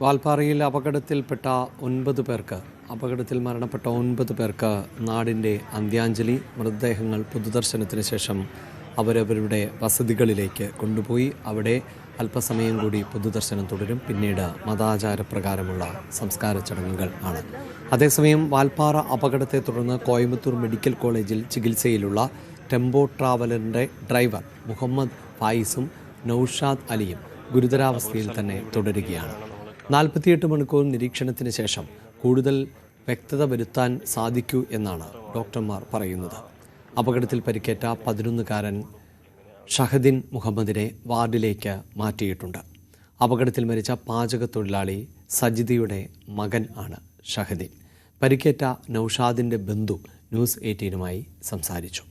വാൽപ്പാറയിൽ അപകടത്തിൽ മരണപ്പെട്ട 9 പേർക്ക് നാടിൻ്റെ അന്ത്യാഞ്ജലി. മൃതദേഹങ്ങൾ പൊതുദർശനത്തിന് ശേഷം അവരവരുടെ വസതികളിലേക്ക് കൊണ്ടുപോയി. അവിടെ അല്പസമയം കൂടി പൊതുദർശനം തുടരും. പിന്നീട് മതാചാരപ്രകാരമുള്ള സംസ്കാര ചടങ്ങുകൾ ആണ്. അതേസമയം വാൽപ്പാറ അപകടത്തെ തുടർന്ന് കോയമ്പത്തൂർ മെഡിക്കൽ കോളേജിൽ ചികിത്സയിലുള്ള ടെമ്പോ ട്രാവലറിൻ്റെ ഡ്രൈവർ മുഹമ്മദ് ഫായിസും നൌഷാദ് അലിയും ഗുരുതരാവസ്ഥയിൽ തന്നെ തുടരുകയാണ്. 48 മണിക്കൂർ നിരീക്ഷണത്തിന് ശേഷം കൂടുതൽ വ്യക്തത വരുത്താൻ സാധിക്കൂ എന്നാണ് ഡോക്ടർമാർ പറയുന്നത്. അപകടത്തിൽ പരിക്കേറ്റ 11-കാരൻ ഷഹദിൻ മുഹമ്മദിനെ വാർഡിലേക്ക് മാറ്റിയിട്ടുണ്ട്. അപകടത്തിൽ മരിച്ച പാചകത്തൊഴിലാളി സജിദയുടെ മകൻ ആണ് ഷഹദിൻ. പരിക്കേറ്റ നൌഷാദിൻ്റെ ബന്ധു ന്യൂസ് 18-നുമായി സംസാരിച്ചു.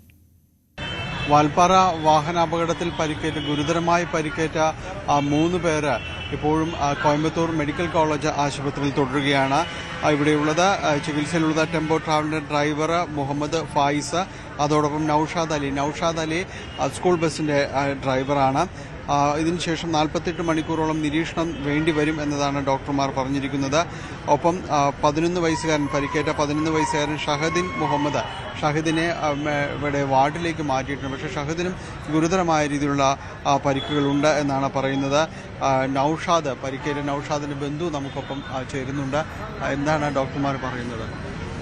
വാൽപ്പാറ വാഹനാപകടത്തിൽ ഗുരുതരമായി പരിക്കേറ്റ 3 പേര് ഇപ്പോഴും കോയമ്പത്തൂർ മെഡിക്കൽ കോളേജ് ആശുപത്രിയിൽ തുടരുകയാണ്. ഇവിടെയുള്ളത് ചികിത്സയിലുള്ളത് ടെമ്പോ ട്രാവലിൻ്റെ ഡ്രൈവർ മുഹമ്മദ് ഫായിസ്, അതോടൊപ്പം നൌഷാദ് അലി സ്കൂൾ ബസിൻ്റെ ഡ്രൈവറാണ്. ഇതിനുശേഷം 48 മണിക്കൂറോളം നിരീക്ഷണം വേണ്ടിവരും എന്നതാണ് ഡോക്ടർമാർ പറഞ്ഞിരിക്കുന്നത്. ഒപ്പം 11 വയസ്സുകാരൻ പരിക്കേറ്റ 11 വയസ്സുകാരൻ ഷഹദിൻ മുഹമ്മദ്, ഷഹദിനെ ഇവിടെ വാർഡിലേക്ക് മാറ്റിയിട്ടുണ്ട്. പക്ഷേ ഷഹദിനും ഗുരുതരമായ രീതിയിലുള്ള പരിക്കുകളുണ്ട് എന്നാണ് പറയുന്നത്. പരിക്കേറ്റ നൌഷാദിൻ്റെ ബന്ധു നമുക്കൊപ്പം ചേരുന്നുണ്ട്. എന്താണ് ഡോക്ടർമാർ പറയുന്നത്?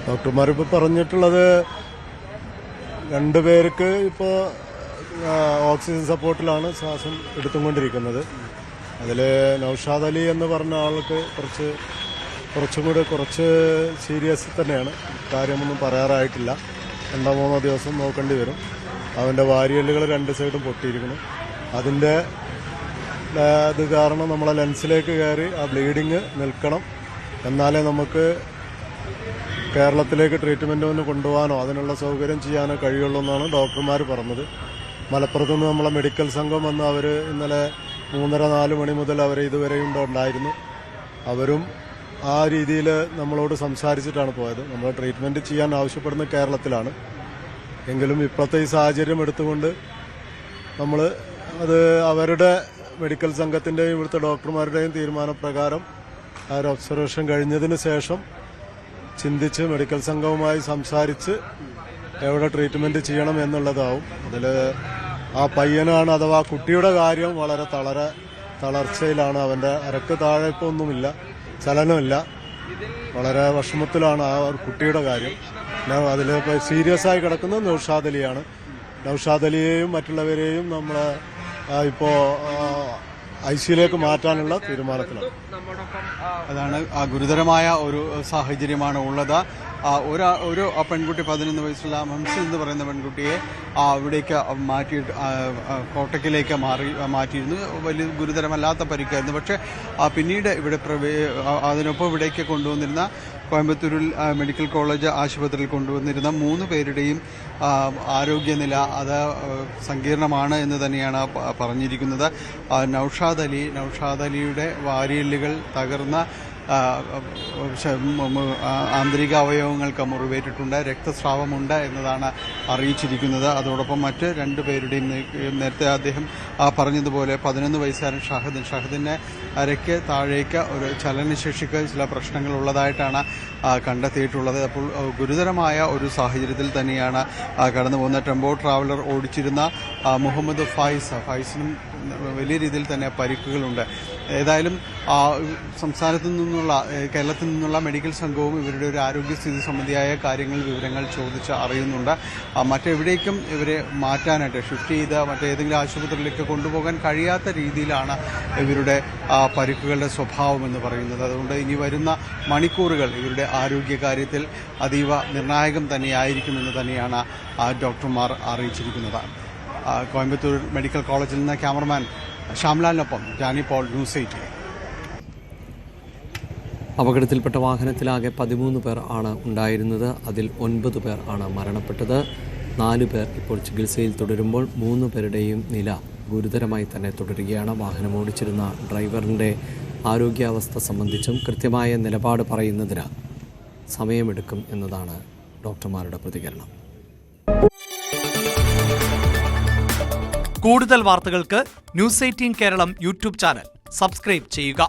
ഡോക്ടർമാർ ഇപ്പോൾ പറഞ്ഞിട്ടുള്ളത് 2 പേർക്ക് ഇപ്പോൾ ഓക്സിജൻ സപ്പോർട്ടിലാണ് ശ്വാസം എടുത്തുകൊണ്ടിരിക്കുന്നത്. അതിൽ നൌഷാദ് അലി എന്ന് പറഞ്ഞ ആൾക്ക് കുറച്ച് സീരിയസ് തന്നെയാണ്. കാര്യമൊന്നും പറയാറായിട്ടില്ല. 2-3 ദിവസം നോക്കേണ്ടി വരും. അവൻ്റെ വാരിയലുകൾ 2 സൈഡും പൊട്ടിയിരിക്കുന്നു. അതിൻ്റെ ഇത് കാരണം നമ്മളെ ലെൻസിലേക്ക് കയറി ആ ബ്ലീഡിങ് നിൽക്കണം. എന്നാലേ നമുക്ക് കേരളത്തിലേക്ക് ട്രീറ്റ്മെൻറ്റിന് കൊണ്ടുപോകാനോ അതിനുള്ള സൗകര്യം ചെയ്യാനോ കഴിയുള്ളൂ എന്നാണ് ഡോക്ടർമാർ പറഞ്ഞത്. മലപ്പുറത്ത് നിന്ന് നമ്മളെ മെഡിക്കൽ സംഘം വന്ന് അവർ ഇന്നലെ 3:30-4 മണി മുതൽ അവർ ഇതുവരെയും ഉണ്ടായിരുന്നു. അവരും ആ രീതിയിൽ നമ്മളോട് സംസാരിച്ചിട്ടാണ് പോയത്. നമ്മൾ ട്രീറ്റ്മെൻറ്റ് ചെയ്യാൻ ആവശ്യപ്പെടുന്നത് കേരളത്തിലാണ്. എങ്കിലും ഇപ്പോഴത്തെ ഈ സാഹചര്യം എടുത്തുകൊണ്ട് നമ്മൾ അത് അവരുടെ മെഡിക്കൽ സംഘത്തിൻ്റെയും ഇവിടുത്തെ ഡോക്ടർമാരുടെയും തീരുമാനപ്രകാരം ആ ഒരു ഒബ്സർവേഷൻ കഴിഞ്ഞതിന് ശേഷം ചിന്തിച്ച് മെഡിക്കൽ സംഘവുമായി സംസാരിച്ച് എവിടെ ട്രീറ്റ്മെൻറ്റ് ചെയ്യണം എന്നുള്ളതാവും. അതിൽ ആ പയ്യനാണ് അഥവാ കുട്ടിയുടെ കാര്യം വളരെ തളർച്ചയിലാണ്. അവൻ്റെ അരക്ക് താഴെ ഇപ്പോൾ ഒന്നുമില്ല, ചലനമില്ല. വളരെ വിഷമത്തിലാണ് ആ കുട്ടിയുടെ കാര്യം. അതിൽ ഇപ്പോൾ സീരിയസ് ആയി കിടക്കുന്നത് നൌഷാദ് അലിയാണ്. നൌഷാദ് അലിയെയും മറ്റുള്ളവരെയും നമ്മൾ ഇപ്പോൾ ICUലേക്ക് മാറ്റാനുള്ള തീരുമാനത്തിലാണ്. അതാണ് ഗുരുതരമായ ഒരു സാഹചര്യമാണ് ഉള്ളത്. ഒരു പെൺകുട്ടി 11 വയസ്സുള്ള ഹംസ എന്ന് പറയുന്ന പെൺകുട്ടിയെ ഇവിടേക്ക് കോട്ടയ്ക്കിലേക്ക് മാറ്റിയിരുന്നു. വലിയ ഗുരുതരമല്ലാത്ത പരിക്കായിരുന്നു. പക്ഷേ പിന്നീട് അതിനൊപ്പം ഇവിടേക്ക് കൊണ്ടുവന്നിരുന്ന കോയമ്പത്തൂരിൽ മെഡിക്കൽ കോളേജ് ആശുപത്രിയിൽ കൊണ്ടുവന്നിരുന്ന 3 പേരുടെയും ആരോഗ്യനില അത് സങ്കീർണമാണ് എന്ന് തന്നെയാണ് പറഞ്ഞിരിക്കുന്നത്. നൌഷാദ് അലിയുടെ വാരിയല്ലുകൾ തകർന്ന ആന്തരിക അവയവങ്ങൾക്ക് മുറിവേറ്റിട്ടുണ്ട്, രക്തസ്രാവമുണ്ട് എന്നതാണ് അറിയിച്ചിരിക്കുന്നത്. അതോടൊപ്പം മറ്റ് 2 പേരുടെയും നേരത്തെ അദ്ദേഹം പറഞ്ഞതുപോലെ 11 വയസ്സുകാരൻ ഷഹദിൻ്റെ അരയ്ക്ക് താഴേക്ക് ഒരു ചലനശേഷിക്ക് ചില പ്രശ്നങ്ങൾ ഉള്ളതായിട്ടാണ് കണ്ടെത്തിയിട്ടുള്ളത്. അപ്പോൾ ഗുരുതരമായ ഒരു സാഹചര്യത്തിൽ തന്നെയാണ് കടന്നു പോകുന്ന ടെമ്പോ ട്രാവലർ ഓടിച്ചിരുന്ന മുഹമ്മദ് ഫായിസിനും വലിയ രീതിയിൽ തന്നെ പരിക്കുകളുണ്ട്. ഏതായാലും കേരളത്തിൽ നിന്നുള്ള മെഡിക്കൽ സംഘവും ഇവരുടെ ഒരു ആരോഗ്യസ്ഥിതി സംബന്ധിയായ വിവരങ്ങൾ ചോദിച്ച് അറിയുന്നുണ്ട്. മറ്റെവിടേക്കും ഇവരെ മാറ്റാനായിട്ട് ഷിഫ്റ്റ് ചെയ്ത് മറ്റേതെങ്കിലും ആശുപത്രിയിലേക്ക് കൊണ്ടുപോകാൻ കഴിയാത്ത രീതിയിലാണ് ഇവരുടെ പരിക്കുകളുടെ സ്വഭാവം എന്ന് പറയുന്നത്. അതുകൊണ്ട് ഇനി വരുന്ന മണിക്കൂറുകൾ ഇവരുടെ ആരോഗ്യകാര്യത്തിൽ അതീവ നിർണായകം തന്നെയായിരിക്കുമെന്ന് തന്നെയാണ് ഡോക്ടർമാർ അറിയിച്ചിരിക്കുന്നത്. കോയമ്പത്തൂർ മെഡിക്കൽ കോളേജിൽ നിന്ന് ക്യാമറമാൻ ശ്യാംലാലിനൊപ്പം ജാനി പോൾ, ന്യൂസ് 18. അപകടത്തിൽപ്പെട്ട വാഹനത്തിലാകെ 13 പേർ ആണ് ഉണ്ടായിരുന്നത്. അതിൽ 9 പേർ ആണ് മരണപ്പെട്ടത്. 4 പേർ ഇപ്പോൾ ചികിത്സയിൽ തുടരുമ്പോൾ 3 പേരുടെയും നില ഗുരുതരമായി തന്നെ തുടരുകയാണ്. വാഹനം ഓടിച്ചിരുന്ന ഡ്രൈവറിൻ്റെ ആരോഗ്യാവസ്ഥ സംബന്ധിച്ചും കൃത്യമായ നിലപാട് പറയുന്നതിന് സമയമെടുക്കും എന്നതാണ് ഡോക്ടർമാരുടെ പ്രതികരണം. കൂടുതൽ വാർത്തകൾക്ക് news 18 Keralam YouTube channel subscribe ചെയ്യുക.